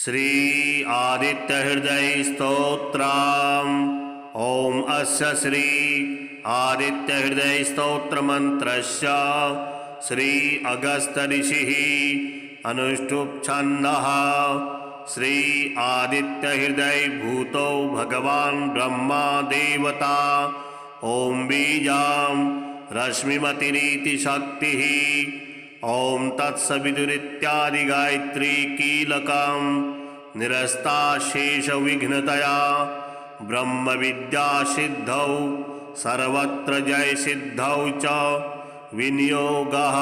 श्री आदित्यहृदय स्तोत्रम्। ओम अस्य श्री आदित्यहृदय स्तोत्र मंत्रस्य श्री अगस्त ऋषिः अनुष्टुप् छन्दः। श्री आदित्यहृदय भूतो भगवान् ब्रह्मा देवता। ओम बीजां रश्मिमतिरीति शक्तिः। ओम तत्सवितुरित्यादि गायत्री कीलकं निरस्ता शेष विघ्नतया ब्रह्म विद्या सिद्धौ सर्वत्र जय सिद्धौ च विनियोगः।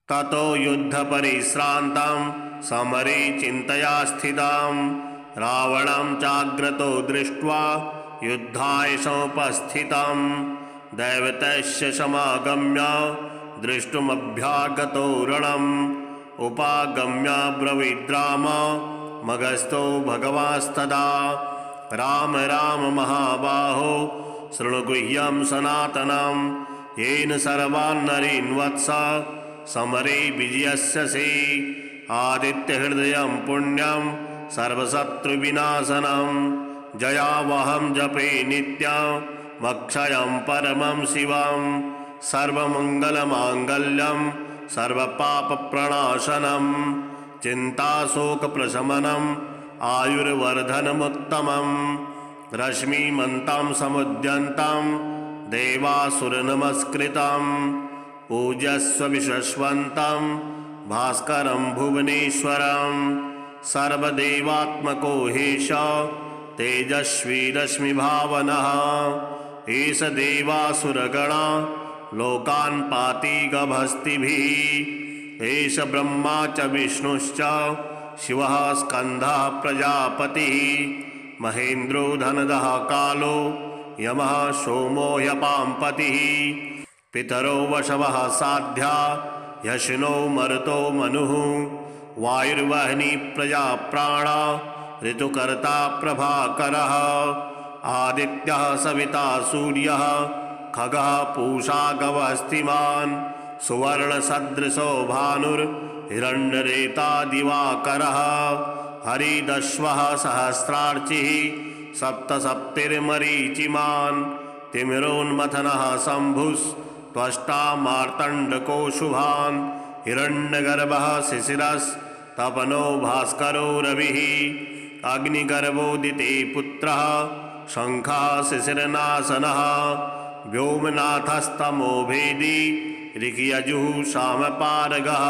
ततो युद्ध परिश्रान्तं समरे चिन्तया स्थितं रावणं चाग्रतो दृष्ट्वा युद्धाय समुपस्थितं दैवतस्य समागम्य दृष्टुमभ्यागतो रणम् उपागम्य ब्रवीद्राम मगस्थो भगवास्तदा। राम राम महाबाहो शृणुगुह्यं सनातनं येन सर्वान् नरीन् वत्स समरे विजयस्यसि। आदित्यहृदयं पुण्यं सर्वशत्रुविनाशनं जयावहं जपे नित्यमक्षयं परमं शिवम्। सर्वमंगलमांगल्यं सर्वपापप्रणाशनं चिन्ताशोकप्रशमनम् आयुर्वर्धनमुत्तमम्। रश्मिमन्तं समुद्यन्तं देवासुरनमस्कृतं पूजस्व विश्वस्वन्तं भास्करं भुवनेश्वरं। सर्वदेवात्मको हेश तेजस्वी रश्मिभावनः एष देवासुरगणा लोकान् पाति गभस्तिभिः। एष ब्रह्मा च विष्णुश्च शिवः स्कन्दः प्रजापतिः महेन्द्रो धनदः कालो यमः सोमो ह्यपाम्पतिः। पितरो वशवः साध्या यशिनो मरुतो मनुः वायुर्वह्नि प्रजा प्राणा ऋतुकर्ता प्रभाकरः। आदित्यः सविता सूर्यः खगः पूषा गवस्तिमान् सुवर्णसदृशो भानुर्हिरण्यरेता दिवाकरः। हरिदश्वः सहस्रार्चिः सप्तसप्तिर्मरीचिमान् तिमिरोन्मथनः शम्भुस्त्वष्टा मार्तण्डको शुभान् हिरण्यगर्भः शिशिरस्तपनो भास्करो रविः। अग्निगर्भोदिते पुत्रः शङ्खः शिशिरनाशनः व्योमनाथस्तमो भेदी ऋषियजुः सामपारगः।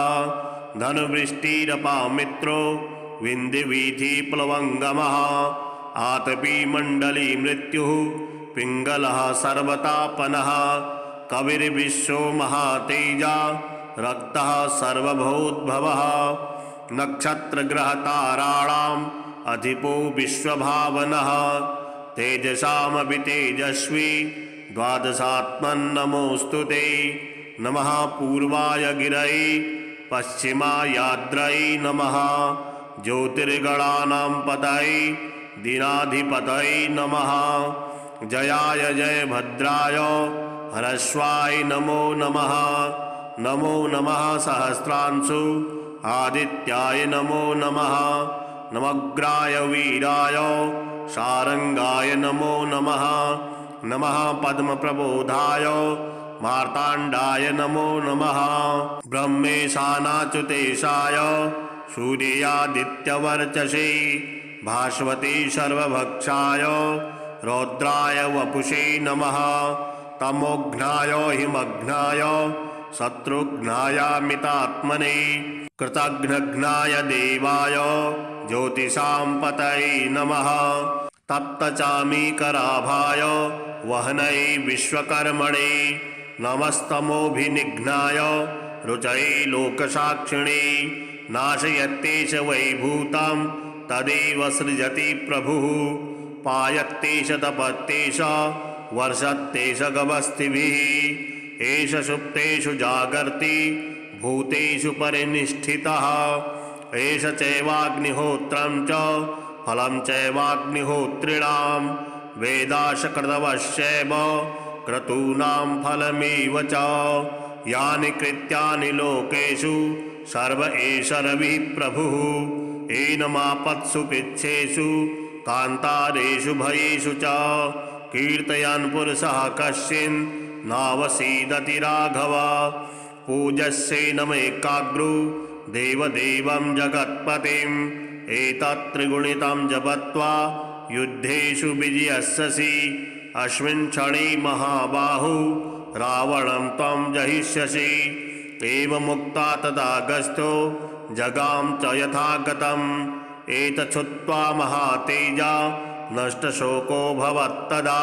धनुवृष्टिरपामित्रो विन्ध्यवीथिप्लवङ्गमः आतपी मण्डली मृत्युः पिङ्गलः सर्वतापनः। कविर्विश्वो महातेजा रक्तः सर्वभूद्भवः नक्षत्रग्रहताराणाम् अधिपो विश्वभावनः। तेजसामपि तेजस्वी द्वादशात्मन्नमोऽस्तु ते। नमः पूर्वाय गिरये पश्चिमायाद्रये नमः ज्योतिर्गणानां पतये दीनाधिपतये नमः। जयाय जयभद्राय ह्रस्वाय नमो नमः। नमो नमः सहस्रांशु आदित्याय नमो नमः। नमग्राय वीराय शारंगाय नमो नमः। नमः पद्मप्रबोधाय मार्ताण्डाय नमो नमः। ब्रह्मेशानाच्युतेशाय सूर्यादित्यवर्चसे भास्वते सर्वभक्षाय रौद्राय वपुषे नमः। तमोघ्नाय हिमघ्नाय शत्रुघ्नायामितात्मने कृतघ्नघ्नाय देवाय ज्योतिषां पतये नमः। तप्तचामीकराभाय वह्नये विश्वकर्मणे नमस्तमोभिनिघ्नाय रुचये लोकसाक्षिणे। नाशयत्येष वैभूतं तदेव सृजति प्रभुः पायत्येष तपत्येष वर्षत्येष गवस्तिभिः। एष सुप्तेषु जागर्ति भूतेषु परिनिष्ठितः। एष चैवाग्निहोत्रं च फलं चैवाग्निहोत्रिणां वेदाशकृतवश्चैव क्रतूनां फलमेव च। यानि कृत्यानि लोकेषु सर्व एष रविः प्रभुः एनमापत्सु पिच्छेषु कान्तारेषु भयेषु च कीर्तयन् पुरुषः कश्चिन् नावसीदति राघव पूजस्येनमेकाग्रो देवदेवं जगत्पतिम् एतत्त्रिगुणितं जपत्वा युद्धेषु विजयस्यसि अस्मिन् क्षणे महाबाहु रावणं त्वं जहिष्यसि एवमुक्ता तदागस्त्यो जगाम च यथागतम् एतच्छ्रुत्वा महातेजा नष्टशोको भवत्तदा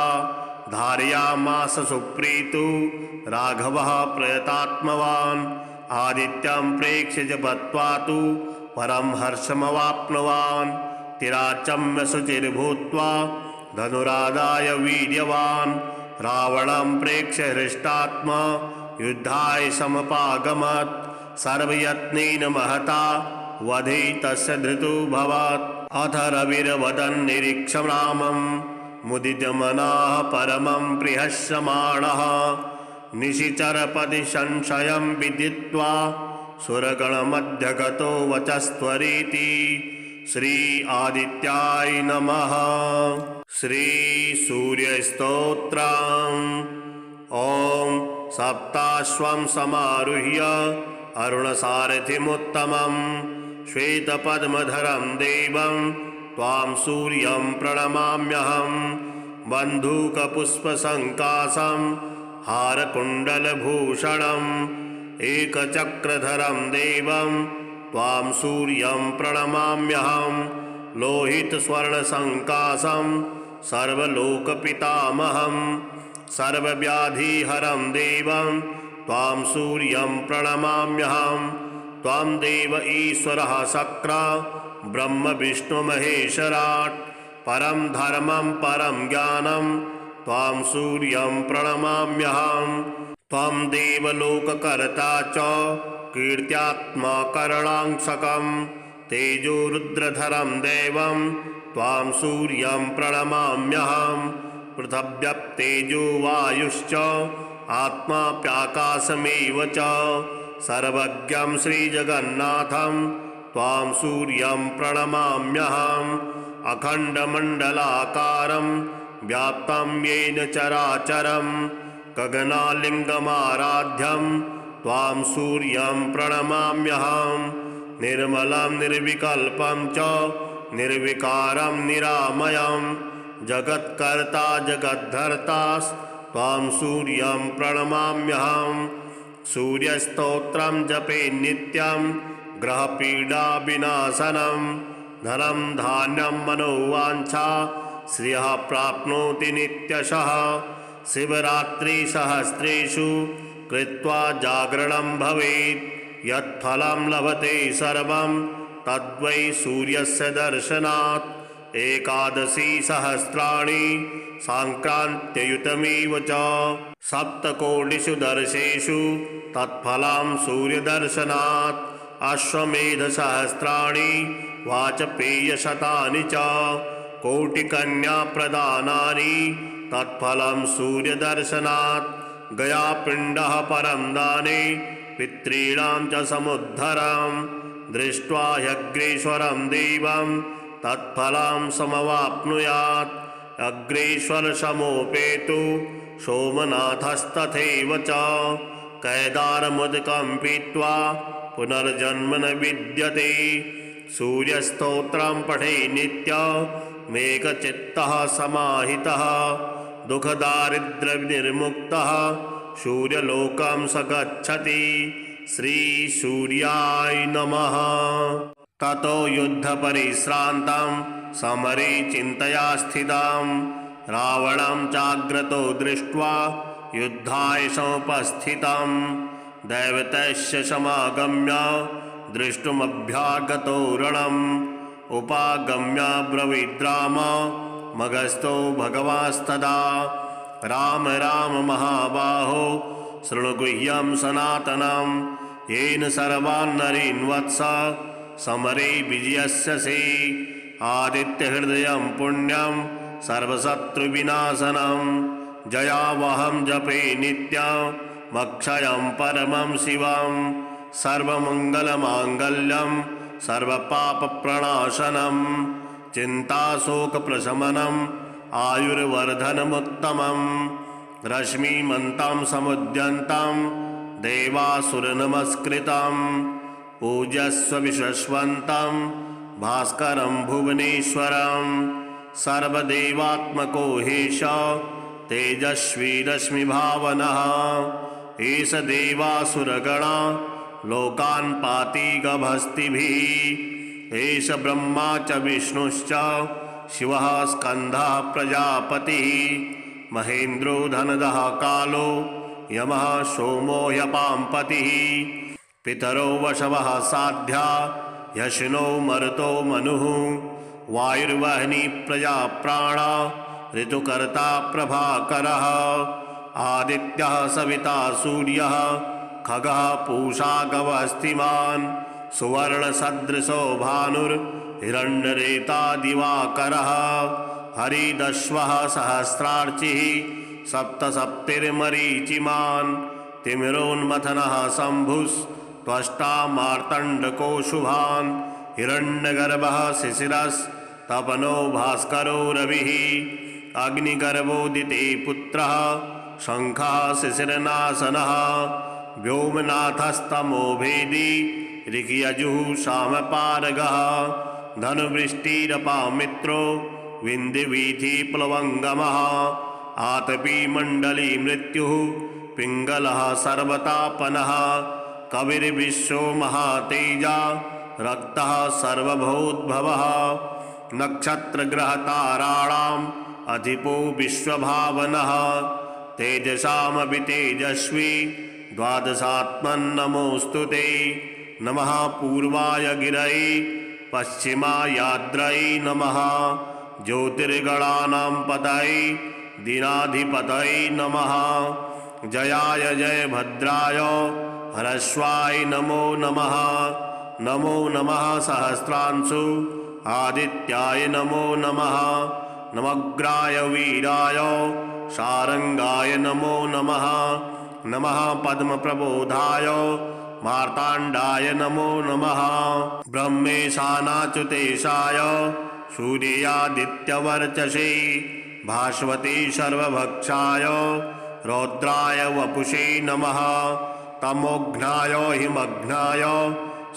धारयामास सुप्रीतो राघवः प्रयतात्मवान् आदित्यं प्रेक्ष्य जपत्वा तु परं हर्षमवाप्नुवान् तिराचम्य शुचिर्भूत्वा धनुरादाय वीर्यवान् रावणं प्रेक्ष्य हृष्टात्मा युद्धाय समपागमत् सर्वयत्नेन महता वधे तस्य धृतोऽभवत् अथ रविर्वदन् निरीक्ष्य रामं मुदितमनः परमं प्रियस्यमाणः निशिचरपदि संशयं विदित्वा सुरगणमध्यगतो वचस्त्वरीति श्री आदित्याय नमः। श्री सूर्यस्तोत्रम्। ॐ सप्ताश्वं समारुह्य अरुणसारथिमुत्तमं श्वेतपद्मधरं देवं त्वां सूर्यं प्रणमाम्यहं बन्धूकपुष्पसङ्काशं हारकुण्डलभूषणम् एकचक्रधरं देवं त्वां सूर्यं प्रणमाम्यहं लोहितस्वर्णसङ्काशं सर्वलोकपितामहं सर्वव्याधिहरं देवं त्वां सूर्यं प्रणमाम्यहं त्वां देव ईश्वरः शक्र ब्रह्म विष्णुमहेश्वराट् परं धर्मं परं ज्ञानं त्वां सूर्यं प्रणमाम्यहं त्वं देवलोककर्ता च कीर्त्यात्मा करणांशकं तेजोरुद्रधरं देवं त्वां सूर्यं प्रणमाम्यहं पृथिव्यप्तेजो वायुश्च आत्माप्याकाशमेव च सर्वज्ञं श्रीजगन्नाथं त्वां सूर्यं प्रणमाम्यहम् अखण्डमण्डलाकारं व्याप्तं येन चराचरं गगनालिङ्गमाराध्यं त्वां सूर्यं प्रणमाम्यहं निर्मलं निर्विकल्पं च निर्विकारं निरामयं जगत्कर्ता जगद्धर्ता त्वां सूर्यं प्रणमाम्यहं सूर्यस्तोत्रं जपे नित्यं ग्रहपीडाविनाशनं धनं धान्यं मनोवाञ्छा श्रियः प्राप्नोति नित्यशः शिवरात्रिसहस्रेषु कृत्वा जागरणं भवेत् यत्फलं लभते सर्वं तद्वै सूर्यस्य दर्शनात् एकादशी सहस्राणि साङ्क्रान्त्ययुतमेव च सप्तकोटिषु दर्शेषु तत्फलं सूर्यदर्शनात् अश्वमेधसहस्राणि वाजपेयशतानि च कोटिकन्याप्रदानानि तत्फलं सूर्यदर्शनात् गयापिण्डः परं दाने पितॄणां च समुद्धरं दृष्ट्वा ह्यग्रेश्वरं देवं तत्फलं समवाप्नुयात् अग्रेश्वरसमोपेतु सोमनाथस्तथैव च कैदारमुदकं पीत्वा पुनर्जन्म न विद्यते सूर्यस्तोत्रं पठे नित्यमेकचित्तः समाहितः दुःखदारिद्र्यविनिर्मुक्तः सूर्यलोकं स गच्छति। श्रीसूर्याय नमः। ततो युद्धपरिश्रान्तं समरे चिन्तया स्थितं रावणं चाग्रतो दृष्ट्वा युद्धाय समुपस्थितं दैवतस्य समागम्य द्रष्टुमभ्यागतो रणम् उपागम्य ब्रवीद्राम मगस्थो भगवास्तदा राम राम महाबाहो शृणु गुह्यं सनातनं येन सर्वान् नरीन् वत्स समरे विजयस्यसि आदित्यहृदयं पुण्यं सर्वशत्रुविनाशनं जयावहं जपे नित्यमक्षयं परमं शिवं सर्वमङ्गलमाङ्गल्यं सर्वपापप्रणाशनं चिन्ताशोकप्रशमनम् आयुर्वर्धनमुत्तमम् रश्मिमन्तं समुद्यन्तं देवासुरनमस्कृतं पूजस्व विश्वस्वन्तं भास्करं भुवनेश्वरं सर्वदेवात्मको हेश तेजस्वी रश्मिभावनः एष देवासुरगणा लोकान् पाति गभस्तिभिः एष ब्रह्मा च विष्णुश्च शिवः स्कन्दः प्रजापतिः महेन्द्रो धनदः कालो यमः सोमो ह्यपाम्पतिः पितरो वशवः साध्या यशिनो मरुतो मनुः वायुर्वह्नि प्रजा प्राणा ऋतुकर्ता प्रभाकरः आदित्यः सविता सूर्यः खगः पूषा गवस्तिमान् सुवर्णसदृशो भानुर्हिरण्यरेता दिवाकरः हरिदश्वः सहस्रार्चिः सप्तसप्तिर्मरीचिमान् तिमिरोन्मथनः शम्भुस्त्वष्टा मार्तण्डको शुभान् हिरण्यगर्भः शिशिरस्तपनो भास्करो रविः अग्निगर्भोदिते पुत्रः शङ्खः शिशिरनाशनः व्योमनाथस्तमो भेदी ऋग्यजुः सामपारगः धनुवृष्टिरपामित्रो विन्ध्यवीथिप्लवङ्गमः आतपी मण्डली मृत्युः पिङ्गलः सर्वतापनः कविर्विश्वो महातेजा रक्तः सर्वभूद्भवः नक्षत्रग्रहताराणाम् अधिपो विश्वभावनः तेजसामपि तेजस्वी द्वादशात्मन्नमोऽस्तु ते नमः पूर्वाय गिरये पश्चिमायाद्रये नमः ज्योतिर्गणानां पतये दीनाधिपतये नमः जयाय जयभद्राय ह्रस्वाय नमो नमः नमो नमः सहस्रांशु आदित्याय नमो नमः नमग्राय वीराय शारंगाय नमो नमः नमः पद्मप्रबोधाय मार्ताण्डाय नमो नमः ब्रह्मेशानाच्युतेशाय सूर्यादित्यवर्चसे भास्वते सर्वभक्षाय रौद्राय वपुषे नमः तमोघ्नाय हिमघ्नाय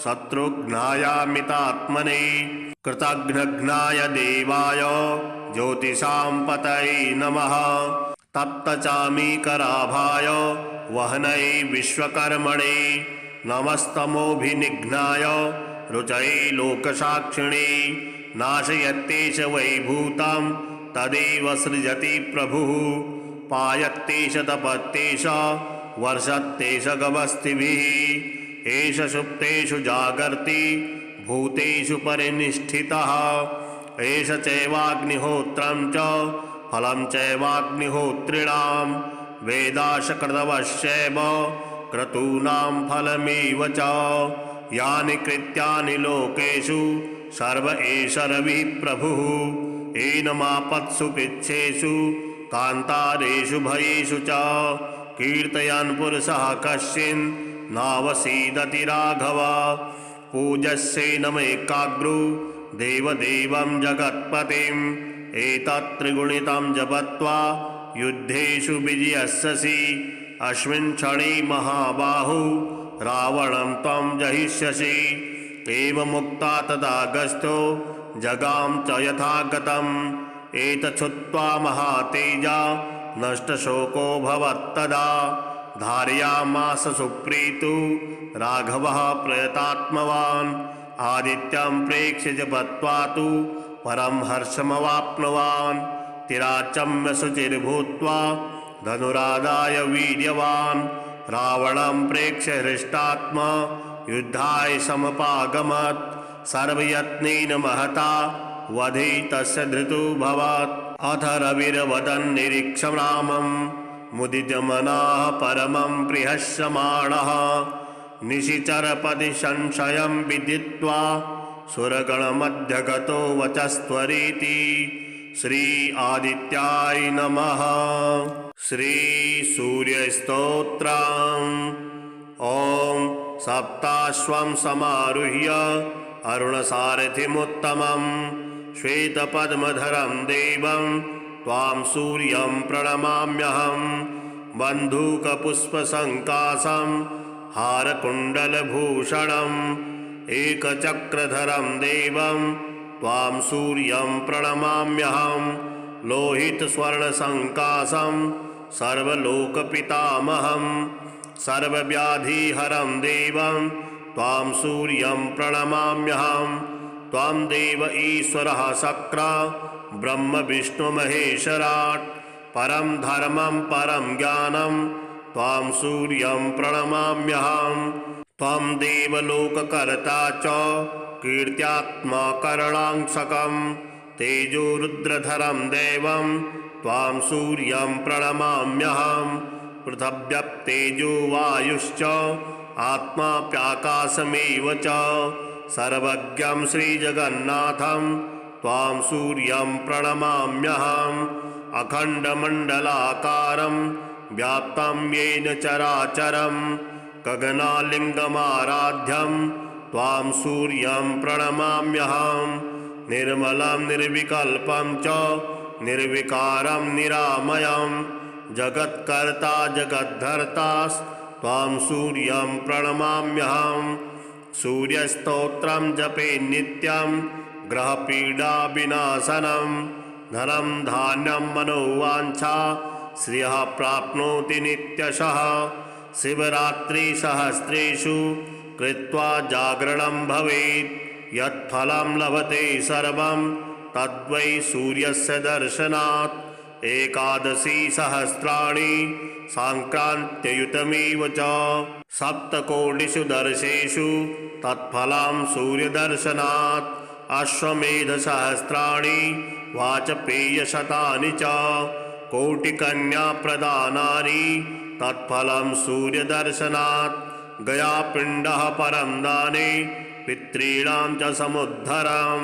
शत्रुघ्नायामितात्मने कृतघ्नघ्नाय देवाय ज्योतिषां पतये नमः तप्तचामीकराभाय वहनये विश्वकर्मणे नमस्तमोभिनिघ्नाय रुचये लोकसाक्षिणे नाशयत्येष वैभूतं तदेव सृजति प्रभुः पायत्येष तपत्येष वर्षत्येष गवस्तिभिः एष सुप्तेषु जागर्ति भूतेषु परिनिष्ठितः एष चैवाग्निहोत्रं च फलं चैवाग्निहोत्रिणां वेदाशकृतवश्चैव क्रतूनां फलमेव च यानि कृत्यानि लोकेषु सर्व एष रविः प्रभुः एनमापत्सु पिच्छेषु कान्तारेषु भयेषु च कीर्तयन् पुरुषः कश्चिन् नावसीदति राघव पूजस्येनमेकाग्रो देवदेवं जगत्पतिम् एतत्त्रिगुणितं जपत्वा युद्धेषु विजयस्यसि अस्मिन् क्षणे महाबाहु रावणं त्वं जहिष्यसि एवमुक्ता तदागस्त्यो जगाम च यथागतम् एतच्छ्रुत्वा महातेजा नष्टशोको भवत्तदा धारयामास सुप्रीतो राघवः प्रयतात्मवान् आदित्यं प्रेक्ष्य जपत्वा तु परं हर्षमवाप्नुवान् तिराचम्य शुचिर्भूत्वा धनुरादाय वीर्यवान् रावणं प्रेक्ष्य हृष्टात्मा युद्धाय समपागमत् सर्वयत्नेन महता वधे तस्य धृतोऽभवत् अथ रविर्वदन् निरीक्षं रामं मुदितमनः परमं प्रिहस्यमाणः निशिचरपदि संशयं विदित्वा सुरगणमध्यगतो वचस्त्वरीति श्री आदित्याय नमः। श्री सूर्यस्तोत्रम्। ॐ सप्ताश्वं समारुह्य अरुणसारथिमुत्तमं श्वेतपद्मधरं देवं त्वां सूर्यं प्रणमाम्यहं बन्धूकपुष्पसङ्कासं हारकुण्डलभूषणम् एकचक्रधरं देवं त्वां सूर्यं प्रणमाम्यहं लोहितस्वर्णसङ्कासं सर्वलोकपितामहं सर्वव्याधिहरं देवं त्वां सूर्यं प्रणमाम्यहं त्वां देव ईश्वरः शक्र ब्रह्म विष्णुमहेश्वराट् परं धर्मं परं ज्ञानं त्वां सूर्यं प्रणमाम्यहं त्वं देवलोककर्ता च कीर्त्यात्मा करणांशकं तेजोरुद्रधरं देवं त्वां सूर्यं प्रणमाम्यहं पृथिव्यप्तेजो वायुश्च आत्माप्याकाशमेव च सर्वज्ञं श्रीजगन्नाथं त्वां सूर्यं प्रणमाम्यहम् अखण्डमण्डलाकारं व्याप्तं येन चराचरं गगनालिङ्गमाराध्यं त्वां सूर्यं प्रणमाम्यहं निर्मलं निर्विकल्पं च निर्विकारं निरामयं जगत्कर्ता जगद्धर्ता त्वां सूर्यं प्रणमाम्यहं सूर्यस्तोत्रं जपे नित्यं ग्रहपीडाविनाशनं धनं धान्यं मनोवाञ्छा श्रियः प्राप्नोति नित्यशः शिवरात्रिसहस्रेषु कृत्वा जागरणं भवेत् यत्फलं लभते सर्वं तद्वै सूर्यस्य दर्शनात् एकादशी सहस्राणि साङ्क्रान्त्ययुतमेव च सप्तकोटिषु दर्शेषु तत्फलं सूर्यदर्शनात् अश्वमेधसहस्राणि वाजपेयशतानि च कोटिकन्याप्रदानानि तत्फलं सूर्यदर्शनात् गयापिण्डः परं दाने पितॄणां च समुद्धरं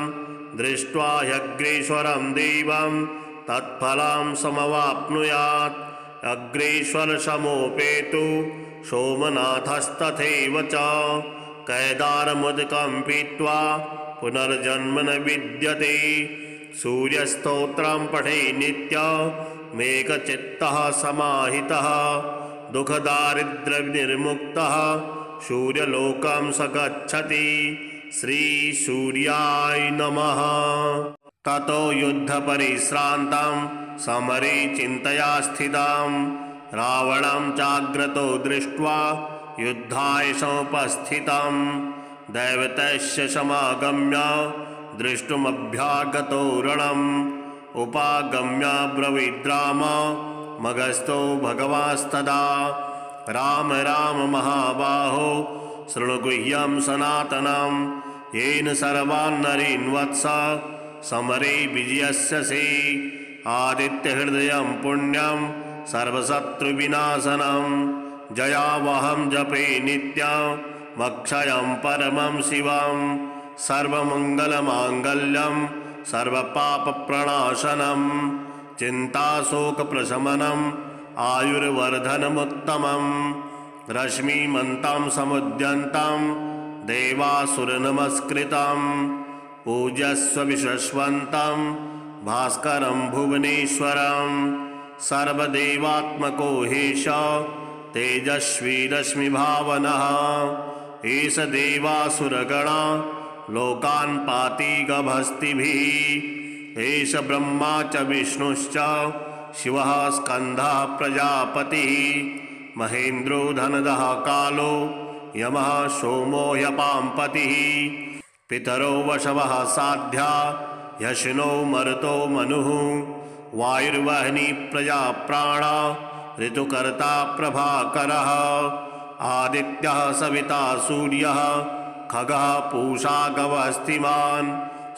दृष्ट्वा ह्यग्रेश्वरं देवं तत्फलं समवाप्नुयात् अग्रेश्वरसमोपेतु सोमनाथस्तथैव च कैदारमुदकं पीत्वा पुनर्जन्म न विद्यते सूर्यस्तोत्रं पठे नित्यमेकचित्तः समाहितः दुःखदारिद्र्यनिर्मुक्तः सूर्यलोकं स गच्छति श्रीसूर्याय नमः। ततो युद्धपरिश्रान्तं समरे चिन्तया स्थितं रावणं चाग्रतो दृष्ट्वा युद्धाय समुपस्थितं दैवतस्य समागम्य दृष्टुमभ्यागतो रणम् उपागम्य ब्रवीद्राम मगस्थो भगवास्तदा राम राम महाबाहो शृणुगुह्यं सनातनं येन सर्वान् नरीन् वत्स समरे विजयस्यसि आदित्यहृदयं पुण्यं सर्वशत्रुविनाशनं जयावहं जपे नित्यमक्षयं परमं शिवं सर्वमङ्गलमाङ्गल्यं सर्वपापप्रणाशनं चिन्ताशोकप्रशमनम् आयुर्वर्धनमुत्तमं रश्मिमन्तं समुद्यन्तं देवासुरनमस्कृतं पूजस्व विश्वस्वन्तं भास्करं भुवनेश्वरं सर्वदेवात्मको हेश तेजस्वी रश्मिभावनः एष देवासुरगणा लोकान् पाति गभस्तिभिः एष ब्रह्मा च विष्णुश्च शिवः स्कन्दः प्रजापतिः महेन्द्रो धनदः कालो यमः सोमो ह्यपाम्पतिः पितरो वशवः साध्या यशिनो मरुतो मनुः वायुर्वह्नि प्रजा प्राणा ऋतुकर्ता प्रभाकरः आदित्यः सविता सूर्यः खगः पूषा गवस्तिमान्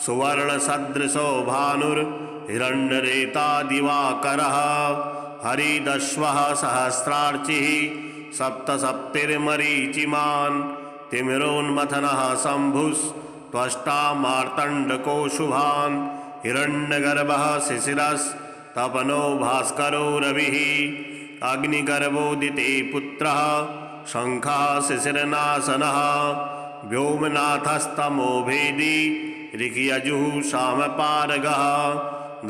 सुवर्णसदृशो भानुर्हिरण्यरेता दिवाकरः हरिदश्वः सहस्रार्चिः सप्तसप्तिर्मरीचिमान् तिमिरोन्मथनः शम्भुस्त्वष्टा मार्तण्डको शुभान् हिरण्यगर्भः शिशिरस्तपनो भास्करो रविः अग्निगर्भोदिते पुत्रः शङ्खः शिशिरनाशनः व्योमनाथस्तमो भेदी ऋषियजुः सामपारगः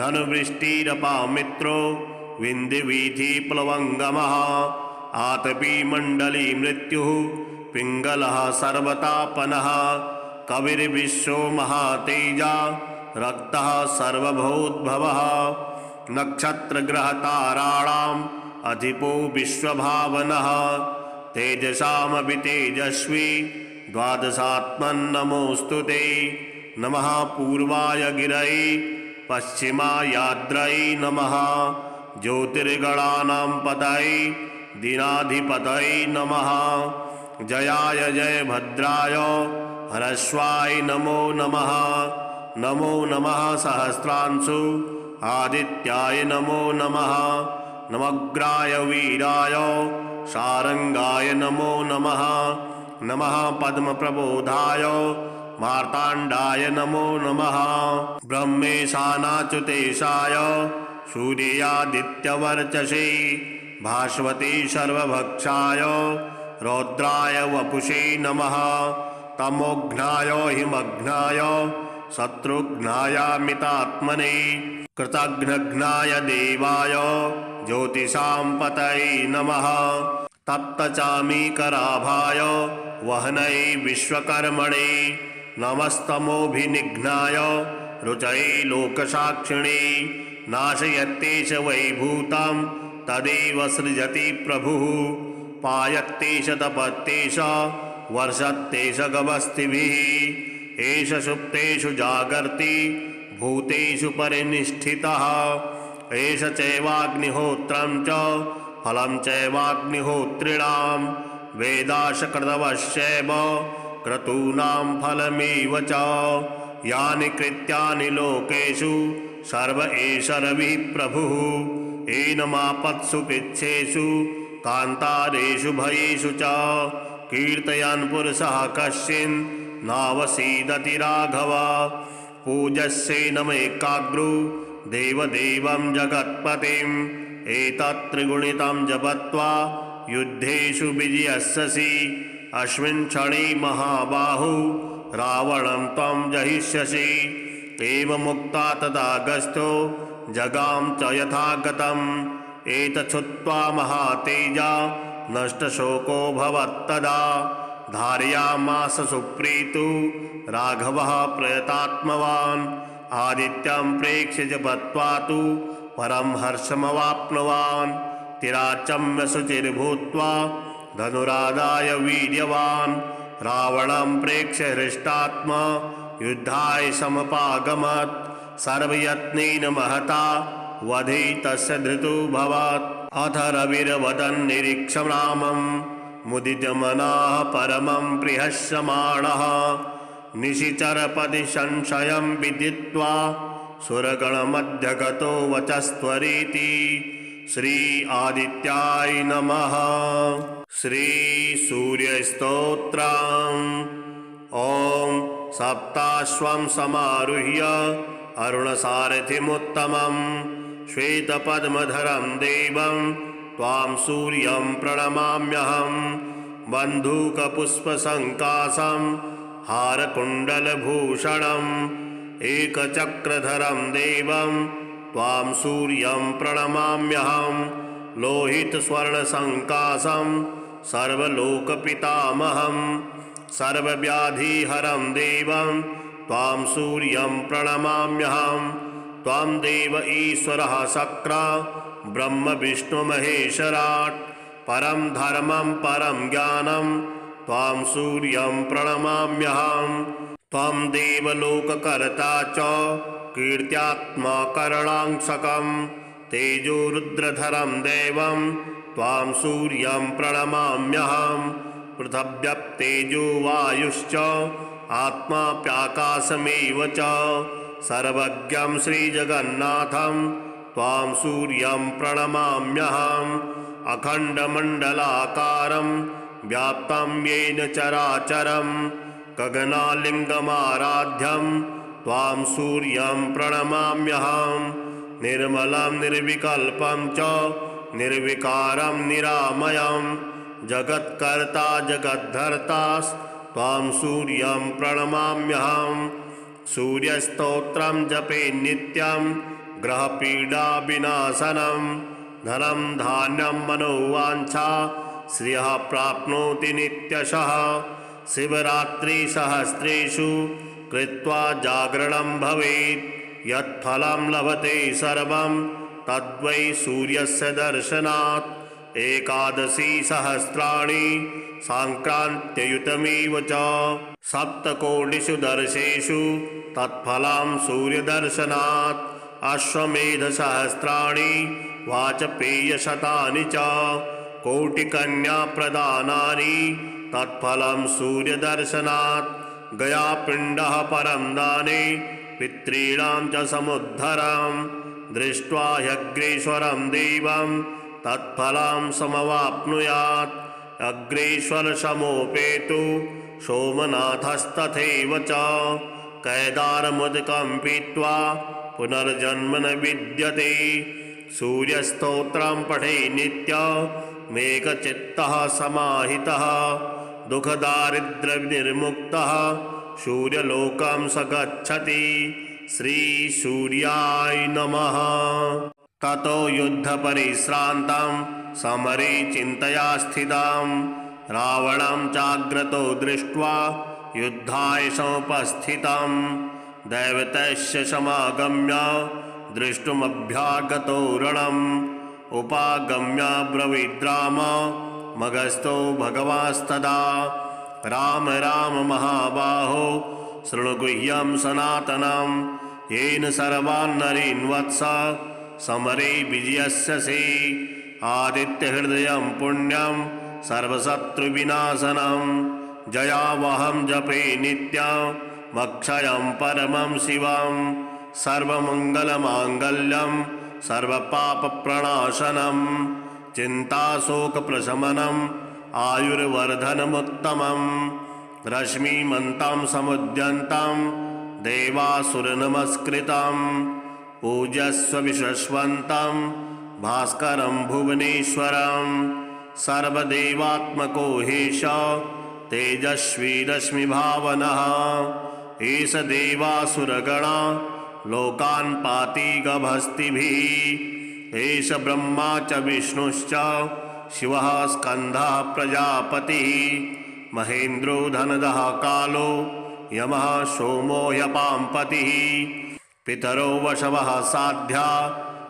धनुवृष्टिरपामित्रो विन्ध्यवीथिप्लवङ्गमः आतपी मण्डली मृत्युः पिङ्गलः सर्वतापनः कविर्विश्वो महातेजा रक्तः सर्वभूद्भवः नक्षत्रग्रहताराणाम् अधिपो विश्वभावनः तेजसामपि तेजस्वी द्वादशात्मन्नमोऽस्तु ते नमः पूर्वाय गिरये पश्चिमायाद्रये नमः ज्योतिर्गणानां पतये दीनाधिपतये नमः जयाय जयभद्राय ह्रस्वाय नमो नमः नमो नमः सहस्रांशु आदित्याय नमो नमः नमग्राय वीराय शारंगाय नमो नमः नमः पद्मप्रबोधाय मार्ताण्डाय नमो नमः ब्रह्मेशानाच्युतेशाय सूर्यादित्यवर्चसे भास्वती सर्वभक्षाय रौद्राय वपुषे नमः तमोघ्नाय हिमघ्नाय शत्रुघ्नायामितात्मने कृतघ्नघ्नाय देवाय ज्योतिषां पतये नमः तप्तचामीकराभाय वहनये विश्वकर्मणे नमस्तमोभिनिघ्नाय रुचये लोकसाक्षिणे नाशयत्येष वैभूतं तदेव सृजति प्रभुः पायत्येष तपत्येष वर्षत्येष गवस्तिभिः एष सुप्तेषु जागर्ति भूतेषु परिनिष्ठितः एष चैवाग्निहोत्रं च फलं चैवाग्निहोत्रिणां वेदाशकृतवश्चैव क्रतूनां फलमेव च यानि कृत्यानि लोकेषु सर्व एष रविः प्रभुः एनमापत्सु पिच्छेषु कान्तारेषु भयेषु च कीर्तयन् पुरुषः कश्चिन् नावसीदति राघव पूजस्यैनमेकाग्रो देवदेवं जगत्पतिम् एतत्त्रिगुणितं जपत्वा युद्धेषु विजयस्यसि अस्मिन् क्षणे महाबाहु रावणं त्वं जहिष्यसि एवमुक्ता तदागस्त्यो जगाम च यथागतम् एतच्छ्रुत्वा महातेजा नष्टशोको भवत्तदा धारयामास सुप्रीतो राघवः प्रयतात्मवान् आदित्यं प्रेक्ष्य जपत्वा तु परं हर्षमवाप्नुवान् तिराचम्य शुचिर्भूत्वा धनुरादाय वीर्यवान् रावणं प्रेक्ष्य हृष्टात्मा युद्धाय समपागमत् सर्वयत्नेन महता वधे तस्य धृतोऽभवत् अथ रविर्वदन् निरीक्षं रामं मुदितमनः परमं प्रिहस्यमाणः निशिचरपदि संशयं विदित्वा सुरगणमध्यगतो वचस्त्वरीति श्री आदित्याय नमः। श्री सूर्यस्तोत्रम् ॐ सप्ताश्वं समारुह्य अरुणसारथिमुत्तमं श्वेतपद्मधरं देवं त्वां सूर्यं प्रणमाम्यहं बन्धूकपुष्पसङ्कासं हारकुण्डलभूषणम् एकचक्रधरं देवं त्वां सूर्यं प्रणमाम्यहं लोहितस्वर्णसङ्कासं सर्वलोकपितामहं सर्वव्याधिहरं देवं त्वां सूर्यं प्रणमाम्यहं त्वां देव ईश्वरः शक्र ब्रह्म विष्णुमहेश्वराट् परं धर्मं परं ज्ञानं त्वां सूर्यं प्रणमाम्यहं त्वं देवलोककर्ता च कीर्त्यात्मा करणांशकं तेजो रुद्रधरं देवं त्वां सूर्यं प्रणमाम्यहं पृथिव्यप्तेजो वायुश्च आत्माप्याकाशमेव च सर्वज्ञं श्रीजगन्नाथं त्वां सूर्यं प्रणमाम्यहम् अखण्डमण्डलाकारं व्याप्तं येन चराचरं गगनालिङ्गमाराध्यं त्वां सूर्यं प्रणमाम्यहं निर्मलं निर्विकल्पं च निर्विकारं निरामयं जगत्कर्ता जगद्धर्ता त्वां सूर्यं प्रणमाम्यहं सूर्यस्तोत्रं जपे नित्यं ग्रहपीडाविनाशनं धनं धान्यं मनोवाञ्छा श्रियः प्राप्नोति नित्यशः शिवरात्रिसहस्रेषु कृत्वा जागरणं भवेत् यत्फलं लभते सर्वं तद्वै सूर्यस्य दर्शनात् एकादशी सहस्राणि साङ्क्रान्त्ययुतमेव च सप्तकोटिषु दर्शेषु तत्फलं सूर्यदर्शनात् अश्वमेधसहस्राणि वाजपेयशतानि च कोटिकन्याप्रदानानि तत्फलं सूर्यदर्शनात् गयापिण्डः परं दाने पितॄणां च समुद्धरं दृष्ट्वा ह्यग्रेश्वरं देवं तत्फलं समवाप्नुयात् अग्रेश्वरसमोपेतु सोमनाथस्तथैव च कैदारमुदकं पीत्वा पुनर्जन्म न विद्यते सूर्यस्तोत्रं पठे नित्यमेकचित्तः समाहितः दुःखदारिद्र्यविनिर्मुक्तः सूर्यलोकं स गच्छति श्रीसूर्याय नमः। ततो युद्धपरिश्रान्तं समरे चिन्तया स्थितं रावणं चाग्रतो दृष्ट्वा युद्धाय समुपस्थितं दैवतस्य समागम्य द्रष्टुमभ्यागतो रणम् उपागम्य ब्रवीद्राम मगस्थो भगवास्तदा राम राम महाबाहो शृणु गुह्यं सनातनं येन सर्वान् नरीन् वत्स समरे विजयस्यसि आदित्यहृदयं पुण्यं सर्वशत्रुविनाशनं जयावहं जपे नित्यमक्षयं परमं शिवं सर्वमङ्गलमाङ्गल्यं सर्वपापप्रणाशनं चिन्ताशोकप्रशमनम् आयुर्वर्धनमुत्तमं रश्मिमन्तं समुद्यन्तं देवासुरनमस्कृतं पूजस्व विश्वस्वन्तं भास्करं भुवनेश्वरं सर्वदेवात्मको हेश तेजस्वी रश्मिभावनः एष देवासुरगणा लोकान् पाति गभस्तिभिः एष ब्रह्मा च विष्णुश्च शिवः स्कन्दः प्रजापतिः महेन्द्रो धनदः कालो यमः सोमो ह्यपाम्पतिः पितरो वशवः साध्या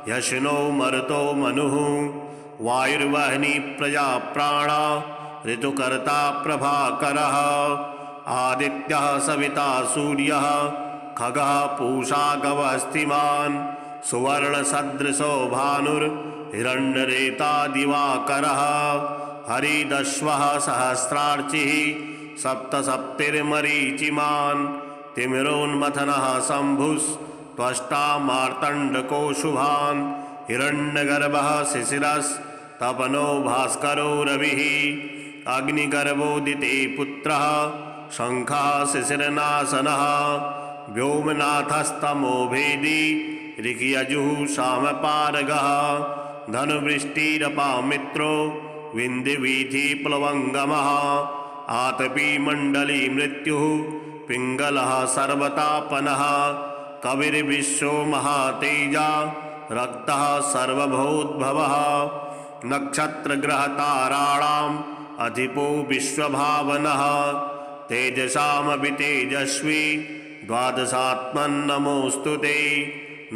यशिनो मरुतो मनुः वायुर्वह्नि प्रजा प्राणा ऋतुकर्ता प्रभाकरः आदित्यः सविता सूर्यः खगः पूषा गवस्तिमान् सुवर्णसदृशो भानुर्हिरण्यरेता दिवाकरः हरिदश्वः सहस्रार्चिः सप्तसप्तिर्मरीचिमान् तिमिरोन्मथनः शम्भुस्त्वष्टा मार्तण्डको शुभान् हिरण्यगर्भः शिशिरस्तपनो भास्करो रविः अग्निगर्भोदिते पुत्रः शङ्खः शिशिरनाशनः व्योमनाथस्तमो भेदी ऋग्यजुः सामपारगः धनुवृष्टिरपामित्रो विन्ध्यवीथिप्लवङ्गमः आतपी मण्डली मृत्युः पिङ्गलः सर्वतापनः कविर्विश्वो महातेजा रक्तः सर्वभूद्भवः नक्षत्रग्रहताराणाम् अधिपो विश्वभावनः तेजसामपि तेजस्वी द्वादशात्मन्नमोऽस्तु ते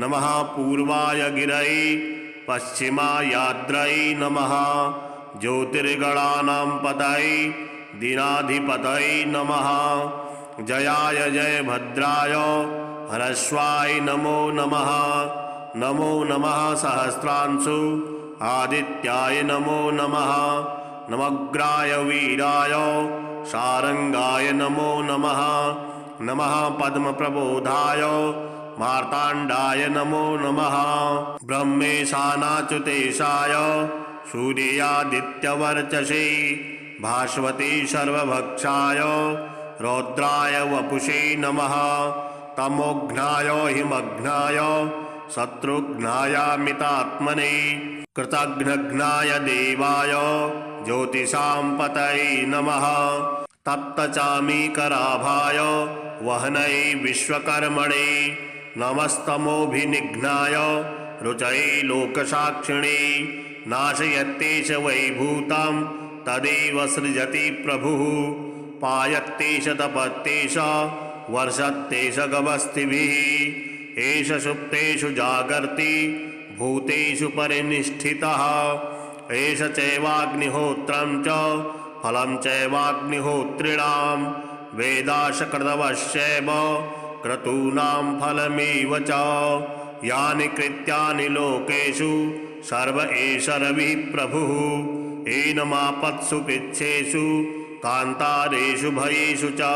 नमः पूर्वाय गिरये पश्चिमायाद्रये नमः ज्योतिर्गणानां पतये दीनाधिपतये नमः जयाय जयभद्राय ह्रस्वाय नमो नमः नमो नमः सहस्रांशु आदित्याय नमो नमः नमग्राय वीराय शारंगाय नमो नमः नमः पद्मप्रबोधाय मार्ताण्डाय नमो नमः ब्रह्मेशानाच्युतेशाय सूर्यादित्यवर्चसे भास्वती सर्वभक्षाय रौद्राय वपुषे नमः तमोघ्नाय हिमघ्नाय शत्रुघ्नायामितात्मने कृतघ्नघ्नाय देवाय ज्योतिषां पतये नमः तप्तचामीकराभाय वहनै विश्वकर्मणे नमस्तमोभिनिघ्नाय रुचये लोकसाक्षिणे नाशयत्येष वैभूतं तदेव सृजति प्रभुः पायत्येष तपत्येष वर्षत्येष गवस्तिभिः एष सुप्तेषु जागर्ति भूतेषु परिनिष्ठितः एष चैवाग्निहोत्रं च फलं चैवाग्निहोत्रिणां वेदाशकृतवश्चैव क्रतूनां फलमेव च यानि कृत्यानि लोकेषु सर्व एष रविः प्रभुः एनमापत्सु पिच्छेषु कान्तारेषु भयेषु च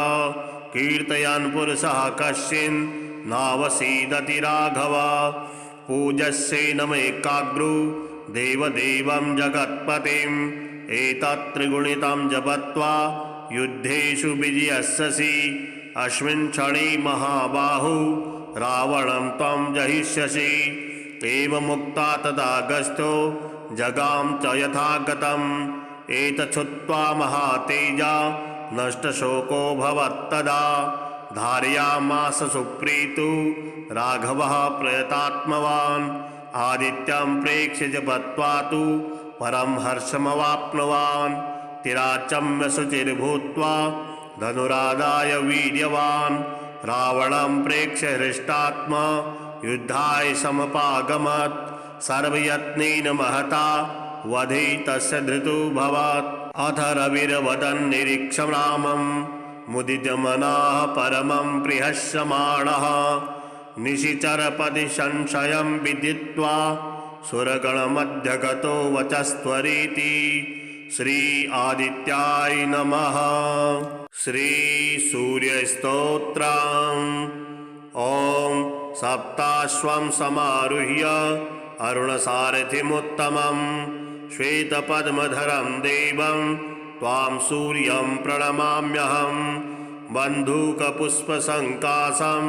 कीर्तयन् पुरुषः कश्चिन् नावसीदति राघव पूजस्येनमेकाग्रो देवदेवं जगत्पतिम् एतत्त्रिगुणितं जपत्वा युद्धेषु विजयस्यसि अस्मिन् क्षणे महाबाहु रावणं त्वं जहिष्यसि एवमुक्ता तदागस्त्यो जगाम च यथागतम् एतच्छ्रुत्वा महातेजा नष्टशोको भवत्तदा धारयामास सुप्रीतो राघवः प्रयतात्मवान् आदित्यं प्रेक्ष्य जपत्वा तु परं हर्षमवाप्नुवान् तिराचम्य शुचिर्भूत्वा धनुरादाय वीर्यवान् रावणं प्रेक्ष्य हृष्टात्मा युद्धाय समपागमत् सर्वयत्नेन महता वधे तस्य धृतोऽभवत् अथ रविर्वदन् निरीक्षं रामं मुदितमनः परमं प्रिहस्यमाणः निशिचरपदि संशयं विदित्वा सुरगणमध्यगतो वचस्त्वरीति श्री आदित्याय नमः। श्री सूर्यस्तोत्रम् ॐ सप्ताश्वं समारुह्य अरुणसारथिमुत्तमं श्वेतपद्मधरं देवं त्वां सूर्यं प्रणमाम्यहं बन्धूकपुष्पसङ्काशं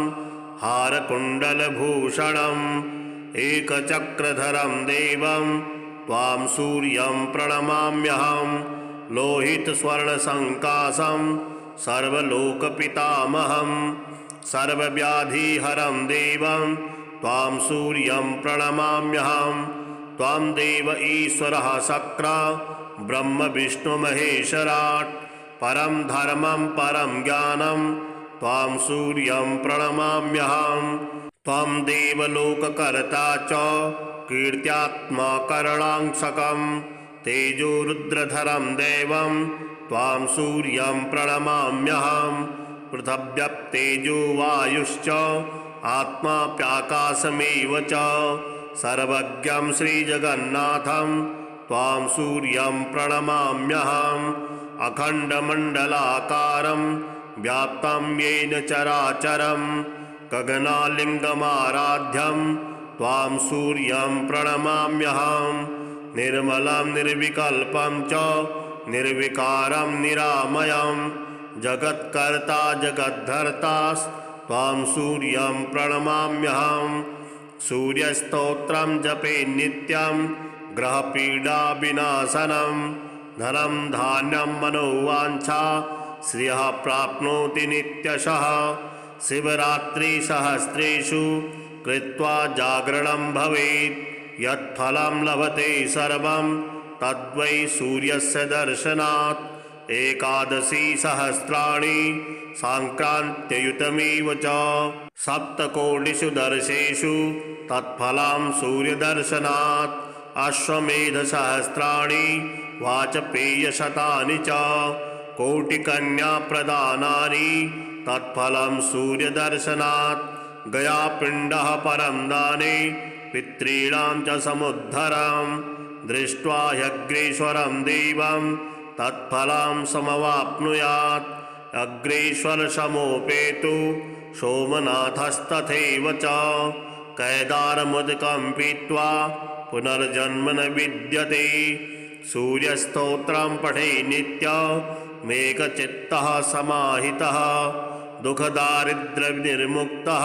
हारकुण्डलभूषणम् एकचक्रधरं देवं त्वां सूर्यं प्रणमाम्यहं लोहितस्वर्णसङ्काशं सर्वलोकपितामहं सर्वव्याधिहरं देवं त्वां सूर्यं प्रणमाम्यहं त्वां देव ईश्वरः शक्र ब्रह्म विष्णुमहेश्वराट् परं धर्मं परं ज्ञानं त्वां सूर्यं प्रणमाम्यहं त्वं देवलोककर्ता च कीर्त्यात्मा करणांशकं तेजोरुद्रधरं देवं त्वां सूर्यं प्रणमाम्यहं पृथिव्यप्तेजो वायुश्च आत्माप्याकाशमेव च सर्वज्ञं श्रीजगन्नाथं त्वां सूर्यं प्रणमाम्यहम् अखण्डमण्डलाकारं व्याप्तं येन चराचरं गगनालिङ्गमाराध्यं त्वां सूर्यं प्रणमाम्यहं निर्मलं निर्विकल्पं च निर्विकारं निरामयं जगत्कर्ता जगद्धर्ता त्वां सूर्यं प्रणमाम्यहं सूर्यस्तोत्रं जपे नित्यं ग्रहपीडाविनाशनं धनं धान्यं मनोवाञ्छा श्रियः प्राप्नोति नित्यशः शिवरात्रिसहस्रेषु कृत्वा जागरणं भवेत् यत्फलं लभते सर्वं तद्वै सूर्यस्य दर्शनात् एकादशी सहस्राणि साङ्क्रान्त्ययुतमेव च सप्तकोटिषु दर्शेषु तत्फलं सूर्यदर्शनात् अश्वमेधसहस्राणि वाजपेयशतानि च कोटिकन्याप्रदानानि तत्फलं सूर्यदर्शनात् गयापिण्डः परं दाने पितॄणां च समुद्धरं दृष्ट्वा ह्यग्रेश्वरं देवं तत्फलं समवाप्नुयात् अग्रेश्वरसमोपेतु सोमनाथस्तथैव च कैदारमुदकं पीत्वा पुनर्जन्म न विद्यते सूर्यस्तोत्रं पठे नित्यमेकचित्तः समाहितः दुःखदारिद्र्यनिर्मुक्तः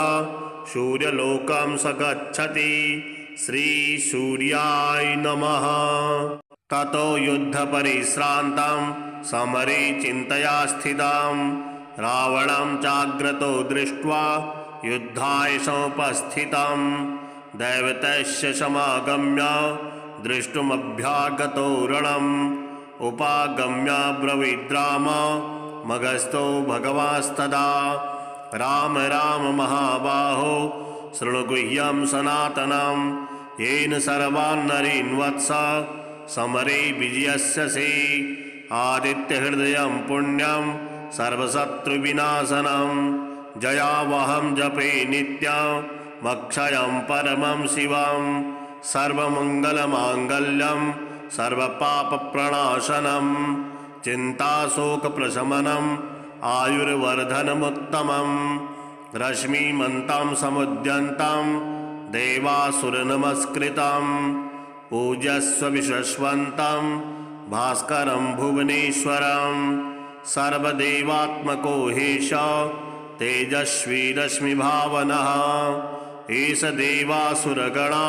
सूर्यलोकं स गच्छति। श्री सूर्याय नमः। ततो युद्धपरिश्रान्तं समरे चिन्तया स्थितां रावणं चाग्रतो दृष्ट्वा युद्धाय समुपस्थितं दैवतस्य समागम्य दृष्टुमभ्यागतो रणम् उपागम्य ब्रवीद्राम मगस्थो भगवास्तदा राम राम महाबाहो शृणुगुह्यं सनातनं येन सर्वान् नरीन् वत्स समरे विजयस्यसि आदित्यहृदयं पुण्यं सर्वशत्रुविनाशनं जयावहं जपे नित्यमक्षयं परमं शिवं सर्वमङ्गलमाङ्गल्यं सर्वपापप्रणाशनं चिन्ताशोकप्रशमनम् आयुर्वर्धनमुत्तमं रश्मिमन्तं समुद्यन्तं देवासुरनमस्कृतं पूजस्व विश्वस्वन्तं भास्करं भुवनेश्वरं सर्वदेवात्मको हेश तेजस्वी रश्मिभावनः एष देवासुरगणा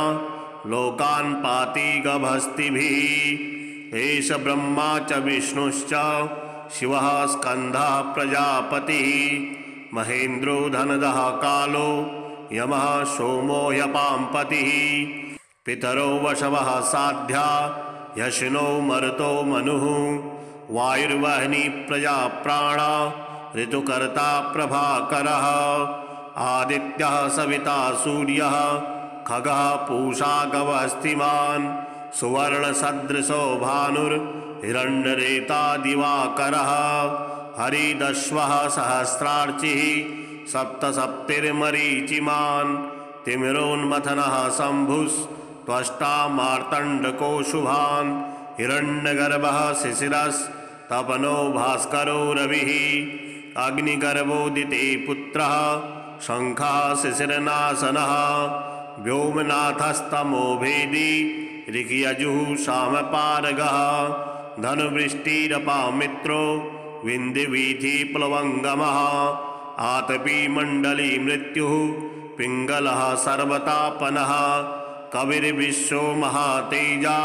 लोकान् पाति गभस्तिभिः एष ब्रह्मा च विष्णुश्च शिवः स्कन्दः प्रजापतिः महेन्द्रो धनदः कालो यमः सोमो ह्यपाम्पतिः पितरो वशवः साध्या यशिनो मरुतो मनुः वायुर्वह्नि प्रजा प्राणा ऋतुकर्ता प्रभाकरः आदित्यः सविता सूर्यः खगः पूषा गवस्तिमान् सुवर्णसदृशो भानुर्हिरण्यरेता दिवाकरः हरिदश्वः सहस्रार्चिः सप्तसप्तिर्मरीचिमान् तिमिरोन्मथनः शम्भुस्त्वष्टा मार्तण्डको शुभान् हिरण्यगर्भः शिशिरस्तपनो भास्करो रविः अग्निगर्भोदिते पुत्रः शङ्खः शिशिरनाशनः व्योमनाथस्तमो भेदी ऋग्यजुः सामपारगः धनुवृष्टिरपामित्रो विन्ध्यवीथिप्लवङ्गमः आतपीमण्डली मृत्युः पिङ्गलः सर्वतापनः कविर्विश्वो महातेजा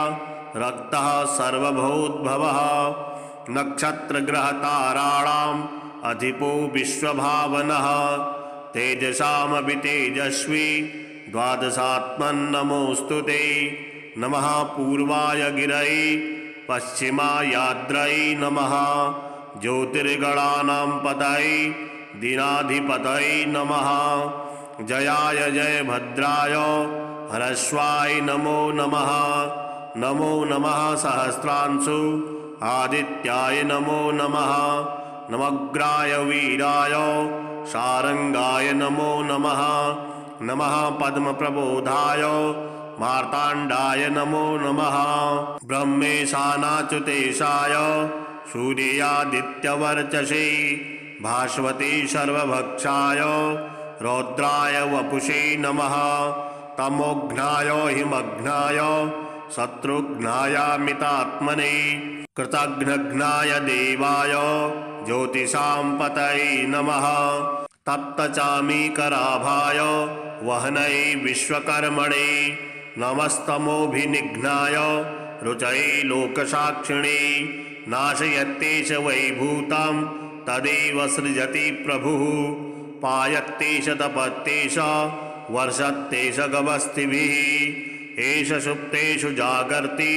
रक्तः सर्वभूद्भवः नक्षत्रग्रहताराणाम् अधिपो विश्वभावनः तेजसामपि तेजस्वी द्वादशात्मन्नमोऽस्तु ते नमः पूर्वाय गिरये पश्चिमायाद्रये नमः ज्योतिर्गणानां पतये दीनाधिपतये नमः जयाय जयभद्राय ह्रस्वाय नमो नमः नमो नमः सहस्रांशु आदित्याय नमो नमः नमग्राय वीराय शारंगाय नमो नमः नमः पद्मप्रबोधाय मार्ताण्डाय नमो नमः ब्रह्मेशानाच्युतेशाय सूर्यादित्यवर्चसे भास्वते सर्वभक्षाय रौद्राय वपुषे नमः तमोघ्नाय हिमघ्नाय शत्रुघ्नायामितात्मने कृतघ्नघ्नाय देवाय ज्योतिषां पतये नमः तप्तचामीकराभाय वहनये विश्वकर्मणे नमस्तमोभिनिघ्नाय रुचये लोकसाक्षिणे नाशयत्येष वैभूतं तदेव सृजति प्रभुः पायत्येष तपत्येष वर्षत्येष गवस्तिभिः एष सुप्तेषु जागर्ति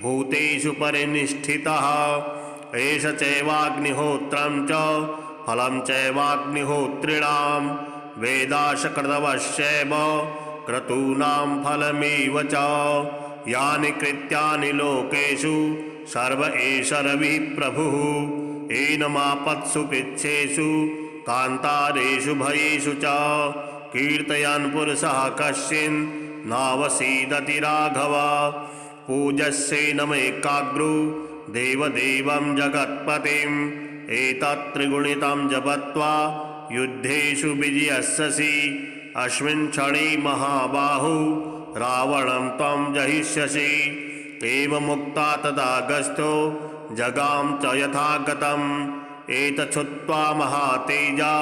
भूतेषु परिनिष्ठितः एष चैवाग्निहोत्रं च फलं चैवाग्निहोत्रिणां वेदाशकृतवश्चैव क्रतूनां फलमेव च यानि कृत्यानि लोकेषु सर्व एष रविः प्रभुः एनमापत्सु कृच्छ्रेषु कान्तारेषु भयेषु च कीर्तयन् पुरुषः कश्चिन् नावसीदति राघव पूजस्यैनमेकाग्रो देवदेवं जगत्पतिम् एतत्त्रिगुणितं जपत्वा युद्धेषु विजयस्यसि अस्मिन् क्षणे महाबाहु रावणं त्वं जहिष्यसि एवमुक्ता तदागस्त्यो जगाम च यथागतम् एतच्छ्रुत्वा महातेजा